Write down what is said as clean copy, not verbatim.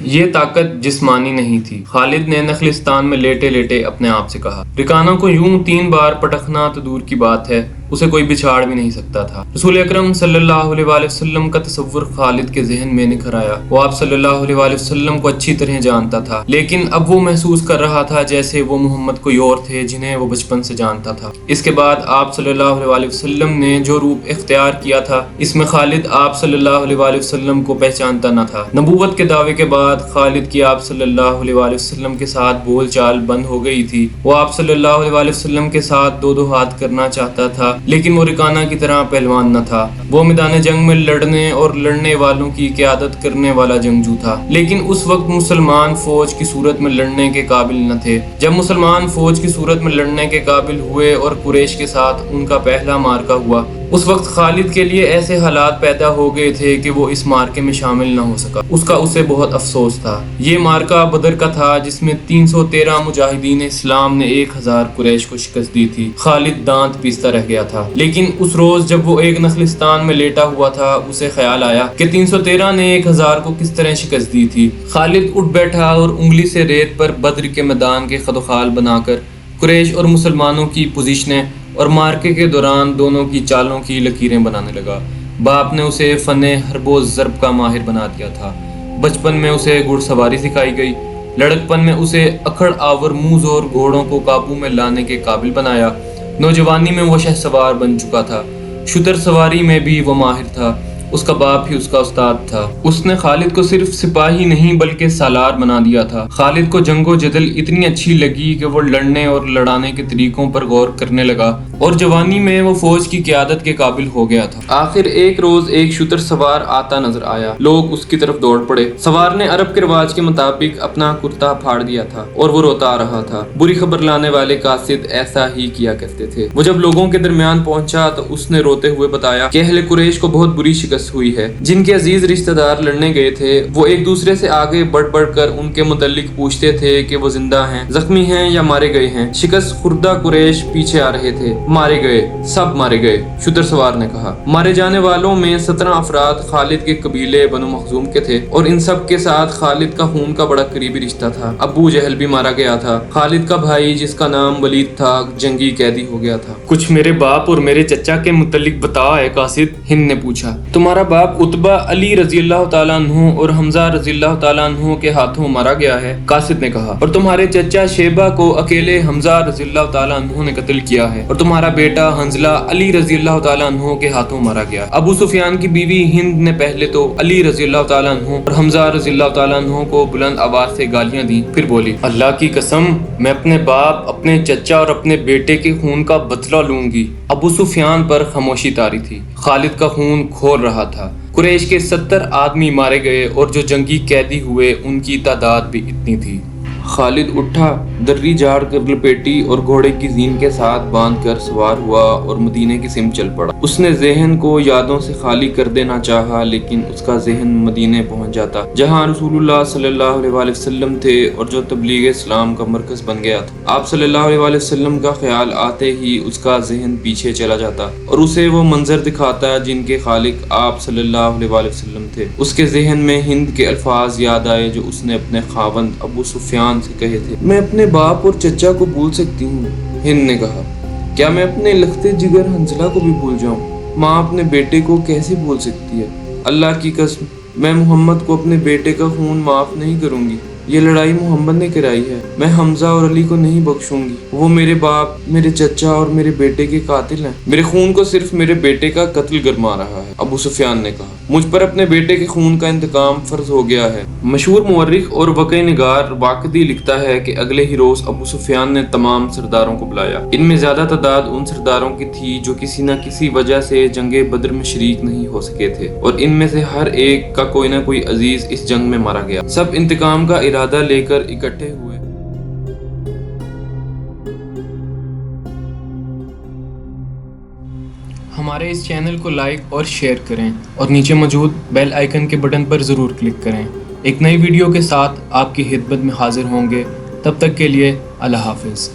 یہ طاقت جسمانی نہیں تھی۔ خالد نے نخلستان میں لیٹے لیٹے اپنے آپ سے کہا، رکانہ کو یوں 3 بار پٹکنا تو دور کی بات ہے، اسے کوئی بچھاڑ بھی نہیں سکتا تھا۔ رسول اکرم صلی اللہ علیہ وآلہ وسلم کا تصور خالد کے ذہن میں نکھر آیا۔ وہ آپ صلی اللہ علیہ وآلہ وسلم کو اچھی طرح جانتا تھا، لیکن اب وہ محسوس کر رہا تھا جیسے وہ محمد کوئی اور تھے جنہیں وہ بچپن سے جانتا تھا۔ اس کے بعد آپ صلی اللہ علیہ وآلہ وسلم نے جو روپ اختیار کیا تھا، اس میں خالد آپ صلی اللہ علیہ وآلہ وسلم کو پہچانتا نہ تھا۔ نبوت کے دعوے کے بعد خالد کی آپ صلی اللہ علیہ وآلہ وسلم کے ساتھ بول چال بند ہو گئی تھی۔ وہ آپ صلی اللہ علیہ وآلہ وسلم کے ساتھ 2 ہاتھ کرنا چاہتا تھا، لیکن وہ رکانہ کی طرح پہلوان نہ تھا۔ وہ میدان جنگ میں لڑنے اور لڑنے والوں کی قیادت کرنے والا جنگجو تھا، لیکن اس وقت مسلمان فوج کی صورت میں لڑنے کے قابل نہ تھے۔ جب مسلمان فوج کی صورت میں لڑنے کے قابل ہوئے اور قریش کے ساتھ ان کا پہلا معرکہ ہوا، اس وقت خالد کے لیے ایسے حالات پیدا ہو گئے تھے کہ وہ اس معرکے میں شامل نہ ہو سکا۔ اسے بہت افسوس تھا۔ یہ معرکہ بدر کا تھا جس میں 313 مجاہدین اسلام نے 1000 قریش کو شکست دی تھی۔ خالد دانت پیستا رہ گیا تھا، لیکن اس روز جب وہ ایک نخلستان میں لیٹا ہوا تھا، اسے خیال آیا کہ 313 نے 1000 کو کس طرح شکست دی تھی۔ خالد اٹھ بیٹھا اور انگلی سے ریت پر بدر کے میدان کے خد و خال بنا کر قریش اور مسلمانوں کی پوزیشنیں اور مارکے کے دوران دونوں کی چالوں کی لکیریں بنانے لگا۔ باپ نے اسے فن حرب و ضرب کا ماہر بنا دیا تھا۔ بچپن میں اسے گھڑ سواری سکھائی گئی۔ لڑکپن میں اسے اکھڑ آور موز اور گھوڑوں کو قابو میں لانے کے قابل بنایا۔ نوجوانی میں وہ شہ سوار بن چکا تھا۔ شتر سواری میں بھی وہ ماہر تھا۔ اس کا باپ ہی اس کا استاد تھا۔ اس نے خالد کو صرف سپاہی نہیں بلکہ سالار بنا دیا تھا۔ خالد کو جنگ و جدل اتنی اچھی لگی کہ وہ لڑنے اور لڑانے کے طریقوں پر غور کرنے لگا، اور جوانی میں وہ فوج کی قیادت کے قابل ہو گیا تھا۔ آخر ایک روز ایک شتر سوار آتا نظر آیا۔ لوگ اس کی طرف دوڑ پڑے۔ سوار نے عرب کے رواج کے مطابق اپنا کرتا پھاڑ دیا تھا اور وہ روتا آ رہا تھا۔ بری خبر لانے والے قاصد ایسا ہی کیا کرتے تھے۔ وہ جب لوگوں کے درمیان پہنچا تو اس نے روتے ہوئے بتایا کہ اہل قریش کو بہت بری شکست ہوئی ہے۔ جن کے عزیز رشتہ دار لڑنے گئے تھے، وہ ایک دوسرے سے آگے بڑھ بڑھ کر ان کے متعلق پوچھتے تھے کہ وہ زندہ ہیں، زخمی ہیں یا مارے گئے ہیں۔ شکست خوردہ قریش پیچھے آ رہے تھے۔ مارے گئے، سب مارے گئے، شتر سوار نے کہا۔ مارے جانے والوں میں 17 افراد خالد کے قبیلے بنو مخزوم کے تھے، اور ان سب کے ساتھ خالد کا خون کا بڑا قریبی رشتہ تھا۔ ابو جہل بھی مارا گیا تھا۔ خالد کا بھائی جس کا نام ولید تھا، جنگی قیدی ہو گیا تھا۔ کچھ میرے باپ اور میرے چچا کے متعلق بتا اے قاصد، ہند نے پوچھا۔ تمہارا باپ عتبہ علی رضی اللہ تعالیٰ عنہ اور حمزہ رضی اللہ تعالیٰ عنہ کے ہاتھوں مارا گیا ہے، قاصد نے کہا، اور تمہارے چچا شیبہ کو اکیلے حمزہ رضی اللہ تعالیٰ عنہ نے قتل کیا ہے، اور تمہارا بیٹا حنظلہ علی رضی اللہ تعالیٰ عنہ کے ہاتھوں مارا گیا۔ ابو سفیان کی بیوی ہند نے پہلے تو علی رضی اللہ تعالیٰ عنہ اور حمزہ رضی اللہ تعالیٰ عنہ کو بلند آواز سے گالیاں دیں، پھر بولی، اللہ کی قسم، میں اپنے باپ، اپنے چچا اور اپنے بیٹے کے خون کا بدلہ لوں گی۔ ابو سفیان پر خاموشی طاری تھی۔ خالد کا خون کھول رہا تھا۔ قریش کے 70 آدمی مارے گئے اور جو جنگی قیدی ہوئے ان کی تعداد بھی اتنی تھی۔ خالد اٹھا، دری جاڑ کر لپیٹی اور گھوڑے کی زین کے ساتھ باندھ کر سوار ہوا اور مدینے کی سمت چل پڑا۔ اس نے ذہن کو یادوں سے خالی کر دینا چاہا، لیکن اس کا ذہن مدینے پہنچ جاتا، جہاں رسول اللہ صلی اللہ علیہ وآلہ وسلم تھے اور جو تبلیغ اسلام کا مرکز بن گیا تھا۔ آپ صلی اللہ علیہ وآلہ وسلم کا خیال آتے ہی اس کا ذہن پیچھے چلا جاتا اور اسے وہ منظر دکھاتا جن کے خالق آپ صلی اللہ علیہ وآلہ وسلم تھے۔ اس کے ذہن میں ہند کے الفاظ یاد آئے جو اس نے اپنے خاوند ابو سفیان سے کہے تھے، میں اپنے باپ اور چچا کو بھول سکتی ہوں۔ ہند نے کہا، کیا میں اپنے لختے جگر حنظلہ کو بھی بھول جاؤں؟ ماں اپنے بیٹے کو کیسے بھول سکتی ہے؟ اللہ کی قسم، میں محمد کو اپنے بیٹے کا خون معاف نہیں کروں گی۔ یہ لڑائی محمد نے کرائی ہے، میں حمزہ اور علی کو نہیں بخشوں گی۔ وہ میرے باپ، میرے چچا اور میرے بیٹے کے قاتل ہیں۔ میرے خون کو صرف میرے بیٹے کا قتل گرما رہا ہے، ابو سفیان نے کہا۔ مجھ پر اپنے بیٹے کے خون کا انتقام فرض ہو گیا ہے۔ مشہور مورخ اور واقعہ نگار واقدی لکھتا ہے کہ اگلے ہی روز ابو سفیان نے تمام سرداروں کو بلایا۔ ان میں زیادہ تعداد ان سرداروں کی تھی جو کسی نہ کسی وجہ سے جنگ بدر میں شریک نہیں ہو سکے تھے، اور ان میں سے ہر ایک کا کوئی نہ کوئی عزیز اس جنگ میں مارا گیا۔ سب انتقام کا ارادہ لے کر اکٹھے ہوئے۔ ہمارے اس چینل کو لائک اور شیئر کریں اور نیچے موجود بیل آئیکن کے بٹن پر ضرور کلک کریں۔ ایک نئی ویڈیو کے ساتھ آپ کی خدمت میں حاضر ہوں گے۔ تب تک کے لیے اللہ حافظ۔